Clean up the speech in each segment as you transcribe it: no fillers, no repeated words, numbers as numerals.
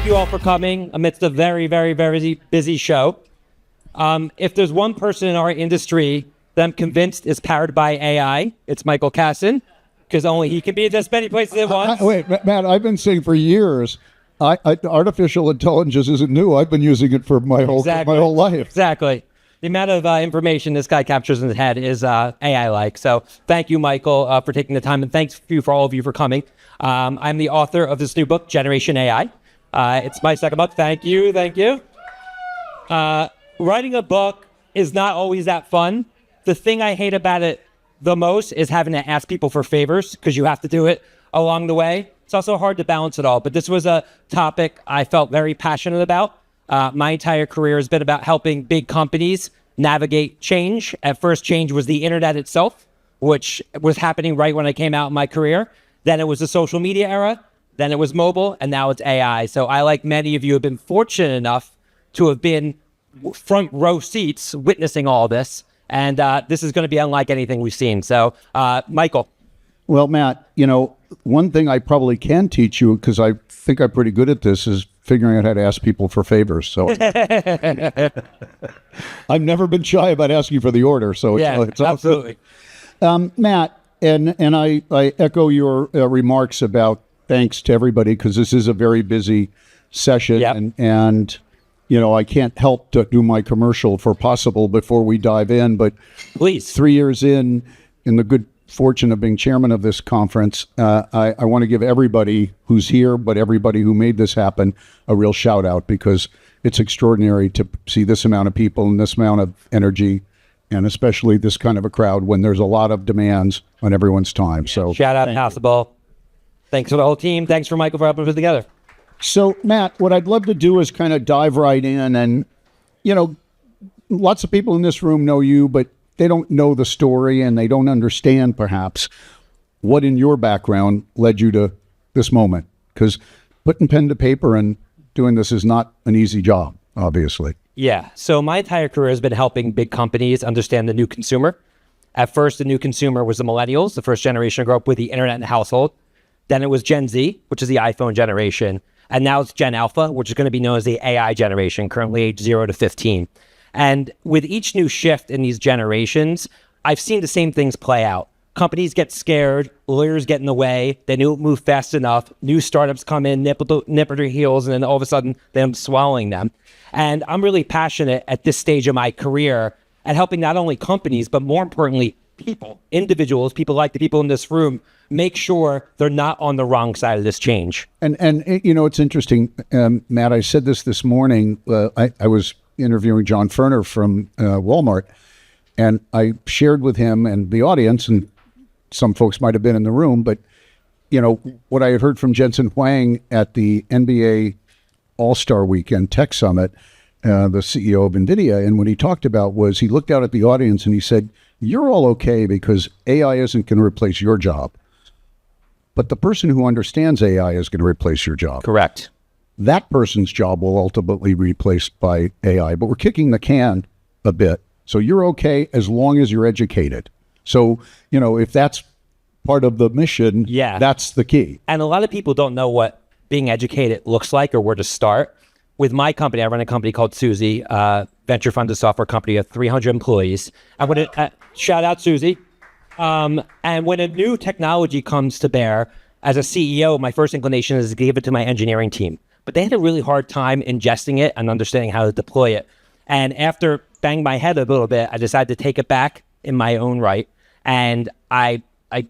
thank you all for coming amidst a very, very, very busy show. If there's one person in our industry that I'm convinced is powered by AI, it's Michael Kassan, because only he can be in this many places at once. Wait, Matt, I've been saying for years, artificial intelligence isn't new. I've been using it for my whole life. Exactly. The amount of information this guy captures in his head is AI-like. So thank you, Michael, for taking the time, and thanks you for all of you for coming. I'm the author of this new book, Generation AI. It's my second book. Thank you. Writing a book is not always that fun. The thing I hate about it the most is having to ask people for favors because you have to do it along the way. It's also hard to balance it all, but this was a topic I felt very passionate about. My entire career has been about helping big companies navigate change. At first, change was the internet itself, which was happening right when I came out in my career. Then it was the social media era. Then it was mobile, and now it's AI. So I, like many of you, have been fortunate enough to have been front row seats witnessing all this. And this is going to be unlike anything we've seen. So, Michael. Well, Matt, one thing I probably can teach you, because I think I'm pretty good at this, is figuring out how to ask people for favors. So I've never been shy about asking for the order. So it's absolutely. Matt, and I echo your remarks about thanks to everybody, because this is a very busy session. Yep. And I can't help to do my commercial for Possible before we dive in. But please, 3 years in the good fortune of being chairman of this conference, I want to give everybody who's here, but everybody who made this happen, a real shout out, because it's extraordinary to see this amount of people and this amount of energy, and especially this kind of a crowd when there's a lot of demands on everyone's time. So shout out Possible. Thanks to the whole team. Thanks for Michael for helping us together. So, Matt, what I'd love to do is kind of dive right in. And, lots of people in this room know you, but they don't know the story and they don't understand, perhaps, what in your background led you to this moment. Because putting pen to paper and doing this is not an easy job, obviously. Yeah. So my entire career has been helping big companies understand the new consumer. At first, the new consumer was the millennials, the first generation to grow up with the internet in the household. Then it was Gen Z, which is the iPhone generation. And now it's Gen Alpha, which is going to be known as the AI generation, currently age 0 to 15. And with each new shift in these generations, I've seen the same things play out. Companies get scared, lawyers get in the way, they don't move fast enough, new startups come in, nip at their heels, and then all of a sudden, they're swallowing them. And I'm really passionate at this stage of my career at helping not only companies, but more importantly, people, individuals, people like the people in this room, make sure they're not on the wrong side of this change. And it's interesting, Matt, I said this morning. I was interviewing John Furner from Walmart, and I shared with him and the audience, and some folks might have been in the room, but what I had heard from Jensen Huang at the NBA All-Star Weekend Tech Summit, the CEO of NVIDIA, and what he talked about was he looked out at the audience and he said, "You're all okay because AI isn't going to replace your job. But the person who understands AI is going to replace your job." Correct. That person's job will ultimately be replaced by AI, but we're kicking the can a bit. So you're okay as long as you're educated. So, if that's part of the mission, that's the key. And a lot of people don't know what being educated looks like or where to start. With my company, I run a company called Suzy, venture funded software company of 300 employees. Shout out Suzy. And when a new technology comes to bear, as a CEO, my first inclination is to give it to my engineering team. But they had a really hard time ingesting it and understanding how to deploy it. And after banging my head a little bit, I decided to take it back in my own right. And I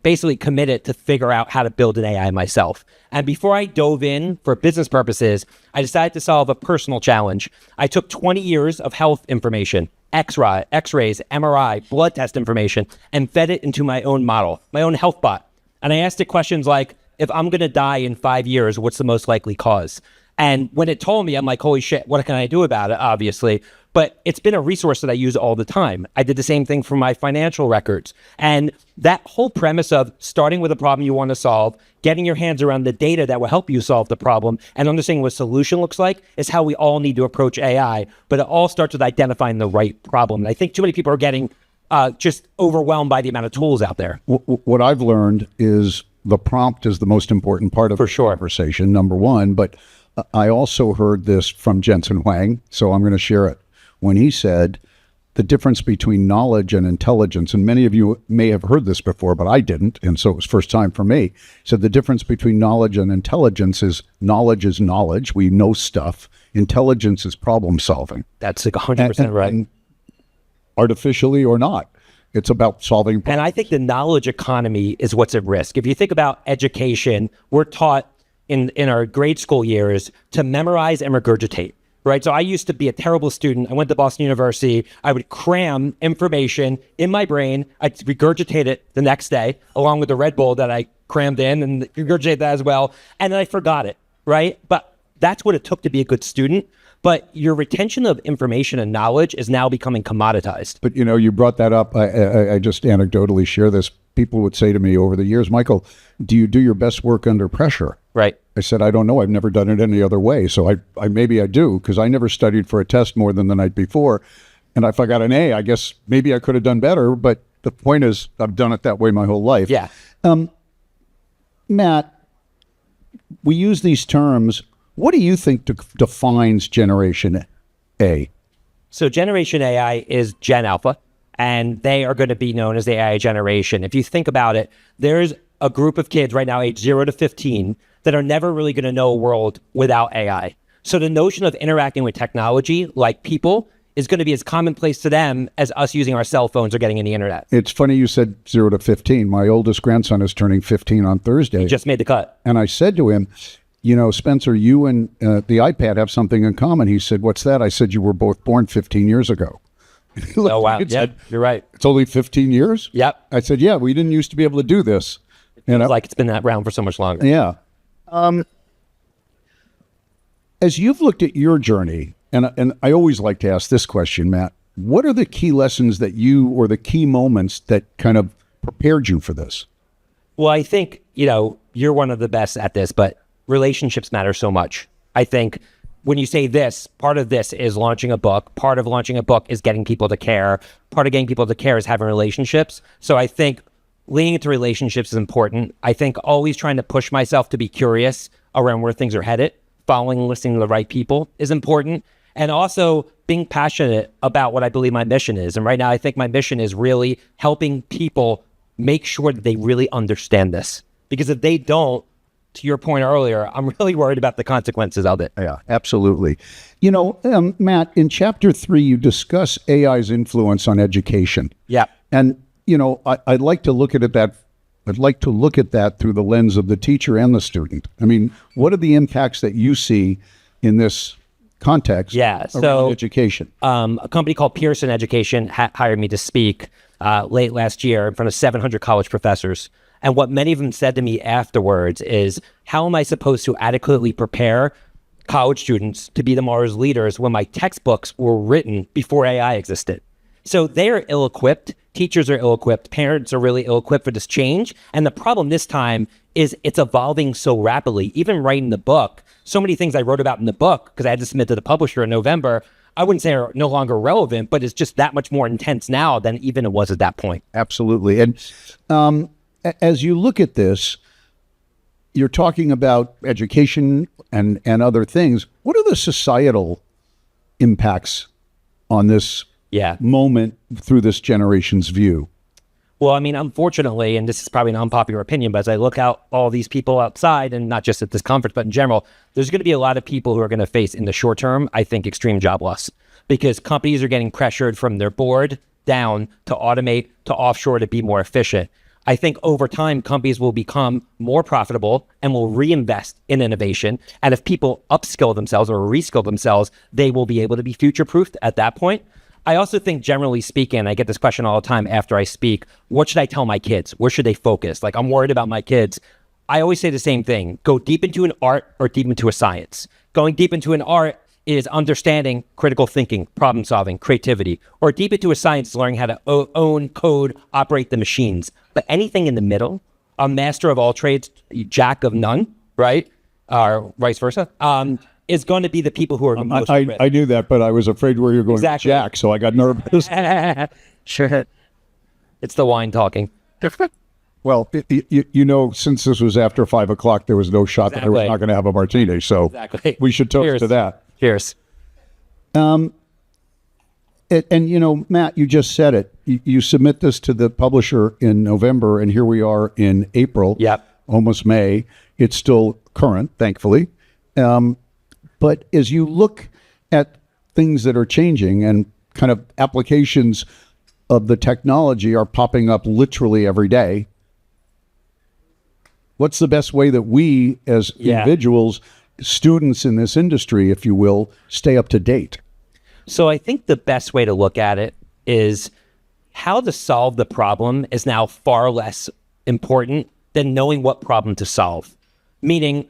basically committed to figure out how to build an AI myself. And before I dove in for business purposes, I decided to solve a personal challenge. I took 20 years of health information, X-rays, MRI, blood test information, and fed it into my own model, my own health bot. And I asked it questions like, if I'm going to die in 5 years, what's the most likely cause? And when it told me, I'm like, holy shit, what can I do about it, obviously? But it's been a resource that I use all the time. I did the same thing for my financial records. And that whole premise of starting with a problem you want to solve, getting your hands around the data that will help you solve the problem, and understanding what a solution looks like is how we all need to approach AI. But it all starts with identifying the right problem. And I think too many people are getting just overwhelmed by the amount of tools out there. What I've learned is the prompt is the most important part of the conversation, number one. But I also heard this from Jensen Huang, so I'm going to share it. When he said the difference between knowledge and intelligence, and many of you may have heard this before, but I didn't, and so it was first time for me. He said the difference between knowledge and intelligence is knowledge. We know stuff. Intelligence is problem solving. That's like 100% right. And artificially or not, it's about solving problems. And I think the knowledge economy is what's at risk. If you think about education, we're taught in our grade school years to memorize and regurgitate, right? So I used to be a terrible student. I went to Boston University. I would cram information in my brain. I'd regurgitate it the next day, along with the Red Bull that I crammed in and regurgitate that as well. And then I forgot it, right? But that's what it took to be a good student. But your retention of information and knowledge is now becoming commoditized. But, you know, you brought that up. I just anecdotally share this. People would say to me over the years, Michael, do you do your best work under pressure? Right. I said, I don't know. I've never done it any other way. So I maybe I do, because I never studied for a test more than the night before. And if I got an A, I guess maybe I could have done better. But the point is, I've done it that way my whole life. Yeah. Matt, we use these terms. What do you think defines Generation A? So Generation AI is Gen Alpha, and they are going to be known as the AI generation. If you think about it, there's a group of kids right now, age 0 to 15, that are never really going to know a world without AI. So the notion of interacting with technology, like people, is going to be as commonplace to them as us using our cell phones or getting in the internet. It's funny you said 0 to 15. My oldest grandson is turning 15 on Thursday. He just made the cut. And I said to him, you know, Spencer, you and the iPad have something in common. He said, what's that? I said, you were both born 15 years ago. Oh, wow. Yeah, you're right. It's only 15 years? Yep. I said, yeah, we didn't used to be able to do this. It's like it's been around for so much longer. Yeah. As you've looked at your journey, and I always like to ask this question, Matt, what are the key lessons that you, or the key moments that kind of prepared you for this? Well, I think, you know, you're one of the best at this, but relationships matter so much. I think when you say this, part of this is launching a book. Part of launching a book is getting people to care. Part of getting people to care is having relationships. So I think leaning into relationships is important. I think always trying to push myself to be curious around where things are headed, following and listening to the right people is important. And also being passionate about what I believe my mission is. And right now, I think my mission is really helping people make sure that they really understand this. Because if they don't, to your point earlier, I'm really worried about the consequences of it. Yeah, absolutely. You know, Matt, in chapter 3, you discuss AI's influence on education. Yeah. And, you know, I'd like to look at that. I'd like to look at that through the lens of the teacher and the student. I mean, what are the impacts that you see in this context around education? A company called Pearson Education hired me to speak late last year in front of 700 college professors. And what many of them said to me afterwards is, how am I supposed to adequately prepare college students to be tomorrow's leaders when my textbooks were written before AI existed? So they're ill-equipped. Teachers are ill-equipped. Parents are really ill-equipped for this change. And the problem this time is it's evolving so rapidly. Even writing the book, so many things I wrote about in the book, because I had to submit to the publisher in November, I wouldn't say are no longer relevant, but it's just that much more intense now than even it was at that point. Absolutely. And as you look at this, you're talking about education and other things. What are the societal impacts on this moment through this generation's view? Well, I mean, unfortunately, and this is probably an unpopular opinion, but as I look out all these people outside, and not just at this conference, but in general, there's going to be a lot of people who are going to face in the short term, I think, extreme job loss, because companies are getting pressured from their board down to automate, to offshore, to be more efficient. I think over time, companies will become more profitable and will reinvest in innovation. And if people upskill themselves or reskill themselves, they will be able to be future-proofed at that point. I also think, generally speaking, I get this question all the time after I speak, what should I tell my kids? Where should they focus? Like, I'm worried about my kids. I always say the same thing. Go deep into an art or deep into a science. Going deep into an art is understanding critical thinking, problem solving, creativity, or deep into a science is learning how to own, code, operate the machines. But anything in the middle, a master of all trades, jack of none, right? Or vice versa, is going to be the people who are most I knew that, but I was afraid where you're going exactly. Jack, so I got nervous. Sure. It's the wine talking. Well, since this was after 5 o'clock, there was no shot that I was Exactly. not going to have a martini. So Exactly. we should toast Cheers. to that. Cheers. And Matt, you just said it. You submit this to the publisher in November, and here we are in April. Yep. Almost May. It's still current, thankfully. But as you look at things that are changing and kind of applications of the technology are popping up literally every day, what's the best way that we as individuals, students in this industry, if you will, stay up to date? So I think the best way to look at it is how to solve the problem is now far less important than knowing what problem to solve. Meaning,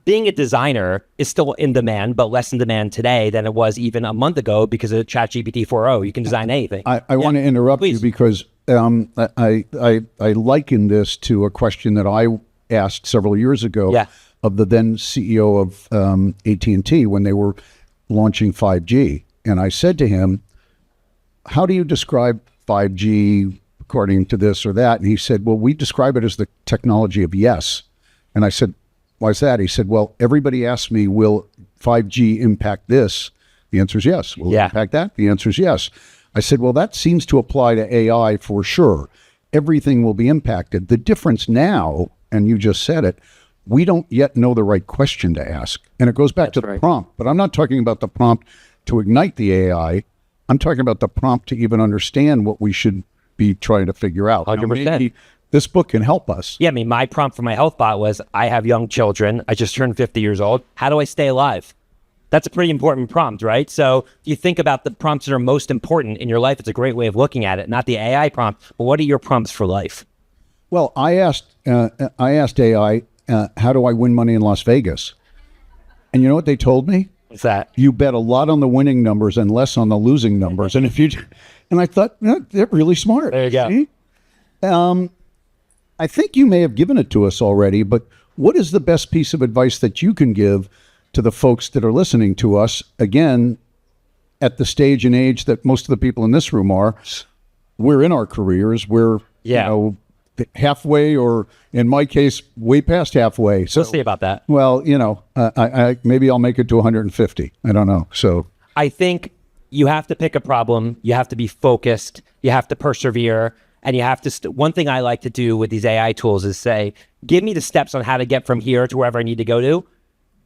being a designer is still in demand, but less in demand today than it was even a month ago because of ChatGPT 4.0. You can design anything. I want to interrupt Please. you because I liken this to a question that I asked several years ago of the then CEO of AT&T when they were launching 5G. And I said to him, how do you describe 5G according to this or that? And he said, well, we describe it as the technology of yes. And I said, why is that? He said, well, everybody asks me, will 5G impact this? The answer is yes. Will it impact that? The answer is yes. I said, well, that seems to apply to AI for sure. Everything will be impacted. The difference now, and you just said it, we don't yet know the right question to ask. And it goes back to the prompt. But I'm not talking about the prompt to ignite the AI. I'm talking about the prompt to even understand what we should be trying to figure out. 100%. Now, maybe this book can help us. Yeah, I mean, my prompt for my health bot was, I have young children. I just turned 50 years old. How do I stay alive? That's a pretty important prompt, right? So if you think about the prompts that are most important in your life, it's a great way of looking at it. Not the AI prompt, but what are your prompts for life? Well, I asked AI, how do I win money in Las Vegas? And you know what they told me? What's that? You bet a lot on the winning numbers and less on the losing numbers. And I thought, they're really smart. There you go. See? I think you may have given it to us already, but what is the best piece of advice that you can give to the folks that are listening to us, again, at the stage and age that most of the people in this room are? We're in our careers. We're halfway, or in my case, way past halfway. So We'll see about that. Well, I maybe I'll make it to 150. I don't know. So I think you have to pick a problem. You have to be focused. You have to persevere. And you have to, one thing I like to do with these AI tools is say, give me the steps on how to get from here to wherever I need to go to.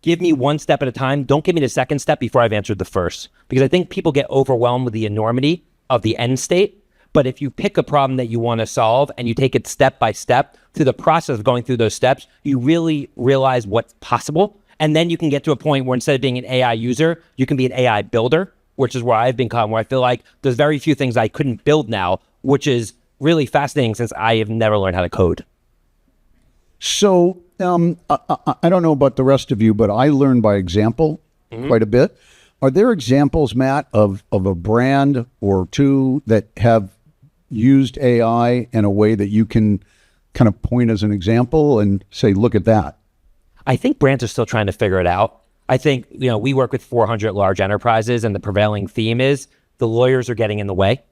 Give me one step at a time. Don't give me the second step before I've answered the first. Because I think people get overwhelmed with the enormity of the end state. But if you pick a problem that you want to solve and you take it step by step through the process of going through those steps, you really realize what's possible. And then you can get to a point where instead of being an AI user, you can be an AI builder, which is where I've become, where I feel like there's very few things I couldn't build now, which is really fascinating since I have never learned how to code. So I don't know about the rest of you, but I learn by example quite a bit. Are there examples, Matt, of a brand or two that have used AI in a way that you can kind of point as an example and say, look at that? I think brands are still trying to figure it out. I think, we work with 400 large enterprises, and the prevailing theme is the lawyers are getting in the way.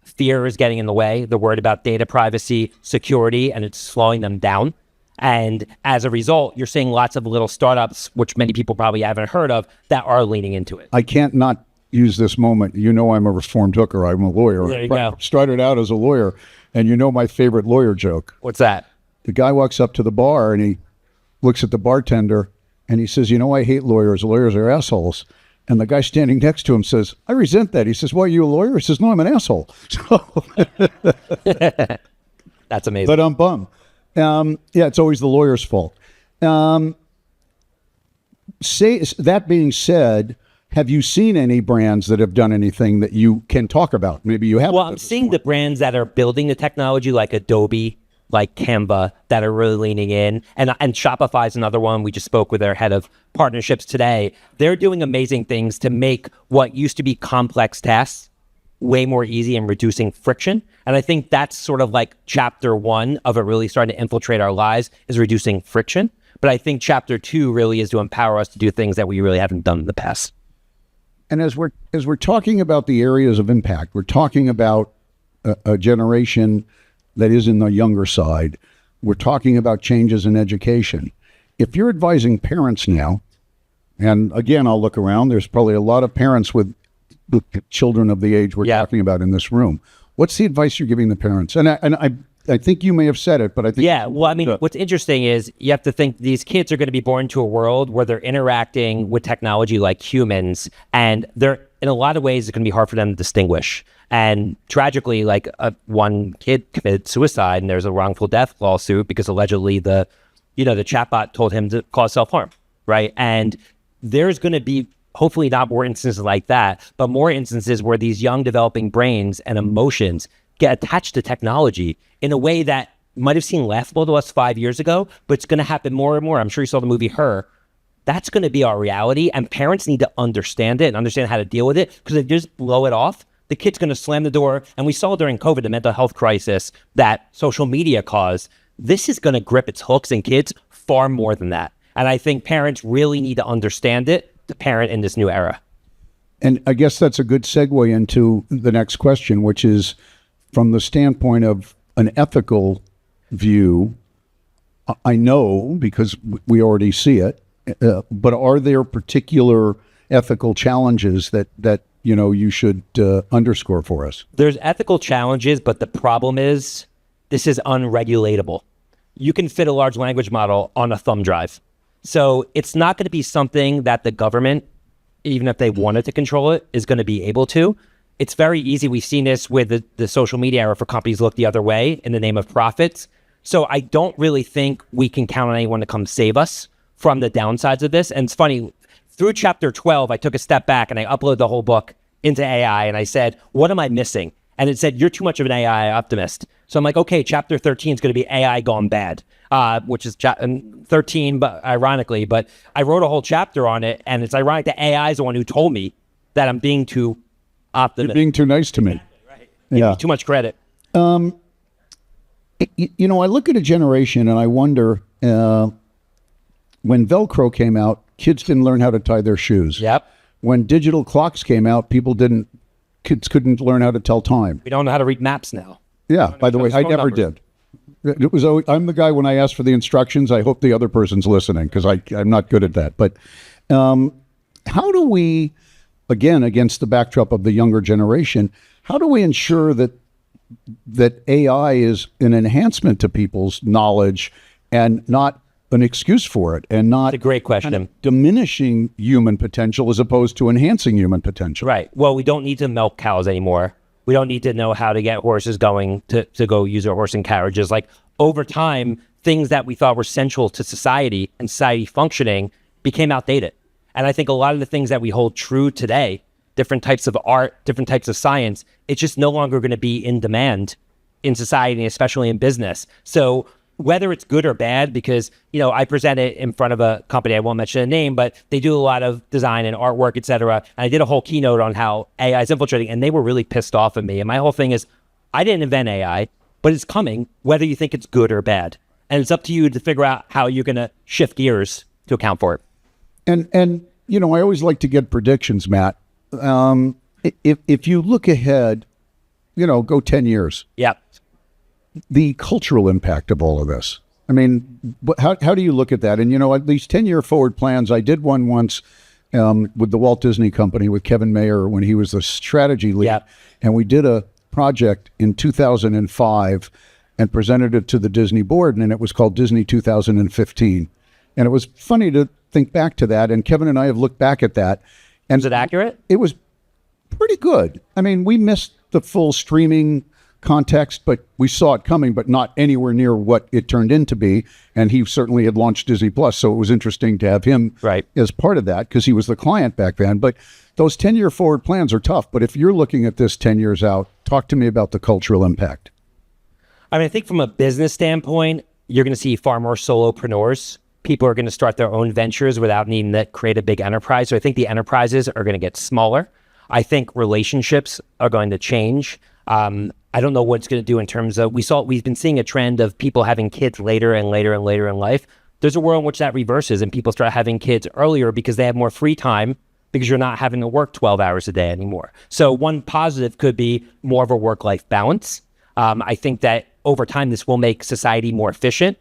Fear is getting in the way. They're worried about data privacy, security, and it's slowing them down. And as a result, you're seeing lots of little startups, which many people probably haven't heard of, that are leaning into it. I can't not use this moment. I'm a reformed hooker. I'm a lawyer. There you go. Started out as a lawyer. And my favorite lawyer joke. What's that? The guy walks up to the bar and he looks at the bartender and he says, I hate lawyers. Lawyers are assholes. And the guy standing next to him says, I resent that. He says, why, are you a lawyer? He says, no, I'm an asshole. So That's amazing. But I'm bummed. It's always the lawyer's fault. That being said, have you seen any brands that have done anything that you can talk about? Maybe you have. Well, I'm seeing the brands that are building the technology, like Adobe, like Canva, that are really leaning in. And Shopify is another one. We just spoke with their head of partnerships today. They're doing amazing things to make what used to be complex tasks way more easy and reducing friction. And I think that's sort of like chapter 1 of it really starting to infiltrate our lives, is reducing friction. But I think chapter 2 really is to empower us to do things that we really haven't done in the past. And as we're talking about the areas of impact, we're talking about a generation that is in the younger side. we're talking about changes in education. If you're advising parents now, and again, I'll look around, there's probably a lot of parents with children of the age we're talking about in this room. What's the advice you're giving the parents? And I think you may have said it, but I think... Yeah, well, I mean, what's interesting is you have to think these kids are going to be born into a world where they're interacting with technology like humans, and they're, in a lot of ways, it's going to be hard for them to distinguish. And tragically, like one kid committed suicide, and there's a wrongful death lawsuit because allegedly the chatbot told him to cause self-harm, right? And there's going to be hopefully not more instances like that, but more instances where these young developing brains and emotions get attached to technology in a way that might have seemed laughable to us 5 years ago, but it's going to happen more and more. I'm sure you saw the movie Her. That's going to be our reality, and parents need to understand it and understand how to deal with it, because if you just blow it off, the kid's going to slam the door. And we saw during COVID, the mental health crisis that social media caused. This is going to grip its hooks in kids far more than that. And I think parents really need to understand it to parent in this new era. And I guess that's a good segue into the next question, which is from the standpoint of an ethical view. I know because we already see it, but are there particular ethical challenges that you should underscore for us? There's ethical challenges, but the problem is this is unregulatable. You can fit a large language model on a thumb drive. So it's not going to be something that the government, even if they wanted to control it, is going to be able to. It's very easy. We've seen this with the social media era for companies to look the other way in the name of profits. So I don't really think we can count on anyone to come save us from the downsides of this. And it's funny, through chapter 12, I took a step back and I uploaded the whole book into AI and I said, what am I missing? And it said, you're too much of an AI optimist. So I'm like, okay, chapter 13 is going to be AI gone bad, which is 13, but ironically, but I wrote a whole chapter on it. And it's ironic that AI is the one who told me that I'm being too optimistic. You're being too nice to me. Right. Yeah. Too much credit. I look at a generation and I wonder, when Velcro came out, kids didn't learn how to tie their shoes. Yep. When digital clocks came out, kids couldn't learn how to tell time. We don't know how to read maps now. Yeah, by the way, I never did. It was always, I'm the guy when I ask for the instructions, I hope the other person's listening because I'm not good at that. But how do we, again, against the backdrop of the younger generation, how do we ensure that AI is an enhancement to people's knowledge and not an excuse for it, and not a great question. Kind of diminishing human potential as opposed to enhancing human potential? Right. Well, we don't need to milk cows anymore. We don't need to know how to get horses going to go use our horse and carriages. Like over time, things that we thought were central to society and society functioning became outdated. And I think a lot of the things that we hold true today, different types of art, different types of science, it's just no longer going to be in demand in society, especially in business. So whether it's good or bad, because, I presented in front of a company, I won't mention a name, but they do a lot of design and artwork, et cetera. And I did a whole keynote on how AI is infiltrating, and they were really pissed off at me. And my whole thing is, I didn't invent AI, but it's coming, whether you think it's good or bad. And it's up to you to figure out how you're going to shift gears to account for it. And I always like to get predictions, Matt. If you look ahead, go 10 years. Yeah. The cultural impact of all of this. I mean, how do you look at that? And, at these 10-year forward plans, I did one once with the Walt Disney Company with Kevin Mayer when he was the strategy lead. Yeah. And we did a project in 2005 and presented it to the Disney board, and it was called Disney 2015. And it was funny to think back to that. And Kevin and I have looked back at that. And is it accurate? It was pretty good. I mean, we missed the full streaming context, but we saw it coming, but not anywhere near what it turned into be. And he certainly had launched Disney Plus, so it was interesting to have him as part of that because he was the client back then. But those 10-year forward plans are tough. But if you're looking at this 10 years out, talk to me about the cultural impact. I mean, I think from a business standpoint, you're going to see far more solopreneurs. People are going to start their own ventures without needing to create a big enterprise. So I think the enterprises are going to get smaller. I think relationships are going to change. I don't know what it's going to do in terms of, we've been seeing a trend of people having kids later and later and later in life. There's a world in which that reverses and people start having kids earlier because they have more free time because you're not having to work 12 hours a day anymore. So one positive could be more of a work-life balance. I think that over time, this will make society more efficient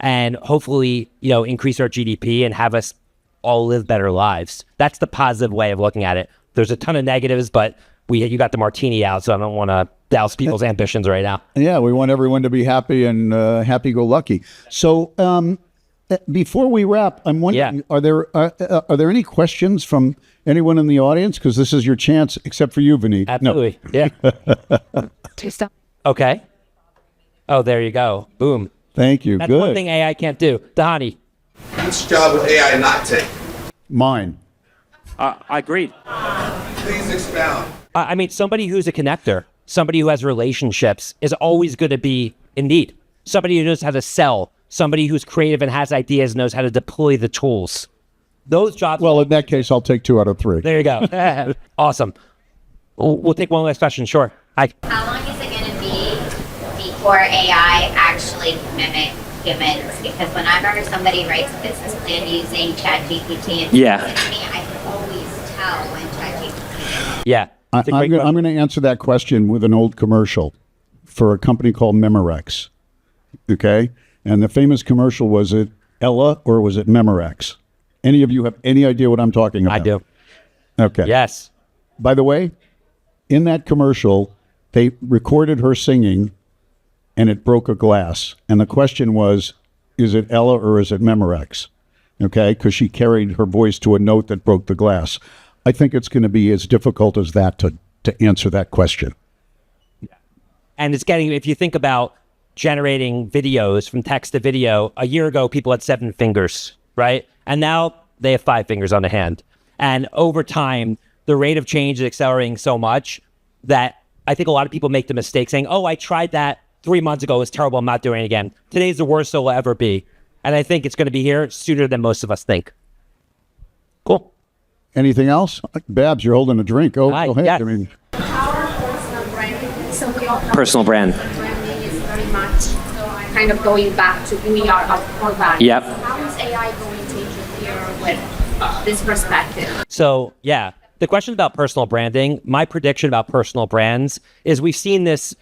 and hopefully, increase our GDP and have us all live better lives. That's the positive way of looking at it. There's a ton of negatives, but you got the martini out, so I don't want to douse people's ambitions right now. Yeah, we want everyone to be happy and happy-go-lucky. So before we wrap, I'm wondering, are there any questions from anyone in the audience? Because this is your chance, except for you, Vineet. Absolutely. No. Yeah. Okay. Oh, there you go. Boom. Thank you. That's Good. one thing AI can't do. Dahani. Which job will AI not take? Mine. I agreed. Please expound. I mean, somebody who's a connector, somebody who has relationships is always going to be in need. Somebody who knows how to sell, somebody who's creative and has ideas, knows how to deploy the tools. Those jobs. Well, in that case, I'll take 2 out of 3. There you go. Awesome. We'll take one last question. Sure. How long is it going to be before AI actually mimic humans? Because whenever somebody writes a business plan using ChatGPT and sends it to me, I can always tell when ChatGPT. Yeah. I'm going to answer that question with an old commercial for a company called Memorex. Okay? And the famous commercial, was it Ella or was it Memorex? Any of you have any idea what I'm talking about? I do. Okay. Yes. By the way, in that commercial, they recorded her singing and it broke a glass. And the question was, is it Ella or is it Memorex? Okay? Because she carried her voice to a note that broke the glass. I think it's going to be as difficult as that to answer that question. And it's getting, if you think about generating videos from text to video, a year ago, people had 7 fingers, right? And now they have 5 fingers on the hand. And over time, the rate of change is accelerating so much that I think a lot of people make the mistake saying, oh, I tried that 3 months ago. It was terrible. I'm not doing it again. Today's the worst it'll ever be. And I think it's going to be here sooner than most of us think. Cool. Anything else? Babs, you're holding a drink. Oh, Hi, go ahead. yes. I mean, Personal branding. So we all know Personal brand. branding is very much kind of going back to who we are, our core values. Yep. How is AI going to interfere with this perspective? So, yeah, the question about personal branding, my prediction about personal brands is we've seen this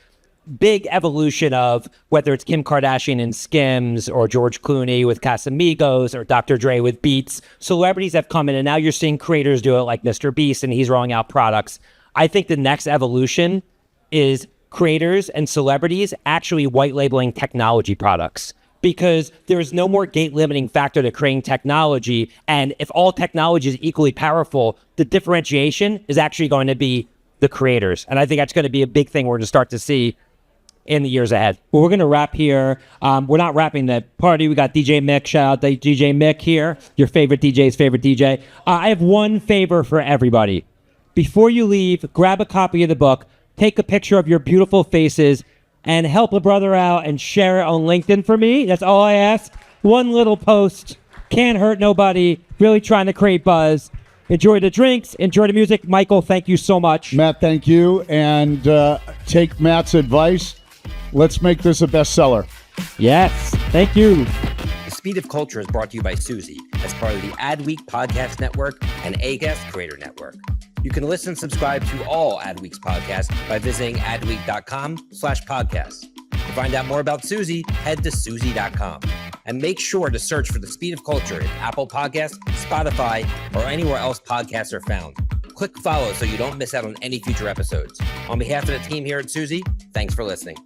big evolution of whether it's Kim Kardashian and Skims or George Clooney with Casamigos or Dr. Dre with Beats. Celebrities have come in and now you're seeing creators do it like Mr. Beast and he's rolling out products. I think the next evolution is creators and celebrities actually white labeling technology products because there is no more gate limiting factor to creating technology. And if all technology is equally powerful, the differentiation is actually going to be the creators. And I think that's going to be a big thing we're going to start to see in the years ahead. Well, we're going to wrap here. We're not wrapping the party. We got DJ Mick. Shout out to DJ Mick here, your favorite DJ's favorite DJ. I have one favor for everybody. Before you leave, grab a copy of the book, take a picture of your beautiful faces, and help a brother out and share it on LinkedIn for me. That's all I ask. One little post. Can't hurt nobody. Really trying to create buzz. Enjoy the drinks. Enjoy the music. Michael, thank you so much. Matt, thank you. And take Matt's advice. Let's make this a bestseller. Yes. Thank you. The Speed of Culture is brought to you by Suzy as part of the Adweek Podcast Network and Agast Creator Network. You can listen and subscribe to all Adweek's podcasts by visiting adweek.com/podcasts. To find out more about Suzy, head to Suzy.com. And make sure to search for The Speed of Culture in Apple Podcasts, Spotify, or anywhere else podcasts are found. Click follow so you don't miss out on any future episodes. On behalf of the team here at Suzy, thanks for listening.